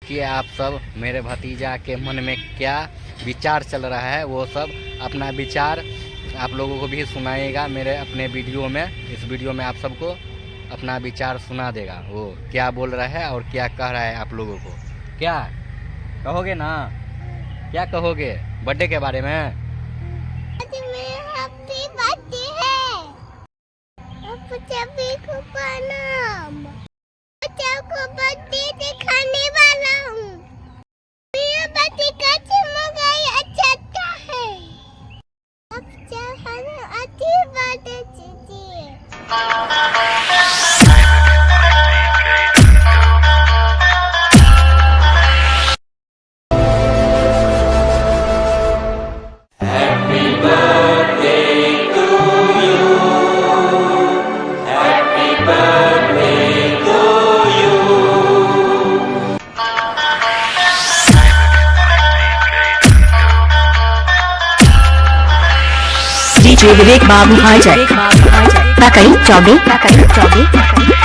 कि आप सब मेरे भतीजा के मन में क्या विचार चल रहा है, वो सब अपना विचार आप लोगों को भी सुनाएगा मेरे अपने वीडियो में। इस वीडियो में आप सबको अपना विचार सुना देगा, वो क्या बोल रहा है और क्या कह रहा है आप लोगों को। क्या कहोगे ना, क्या कहोगे बर्थडे के बारे में? बर्थडे दिखाने वाला हूँ। मेरा बर्थडे का चमगाई अच्छा है। अब अच्छी बर्थडे दीजिए। DJ विवेक बाबू हाईजैक, चौबे।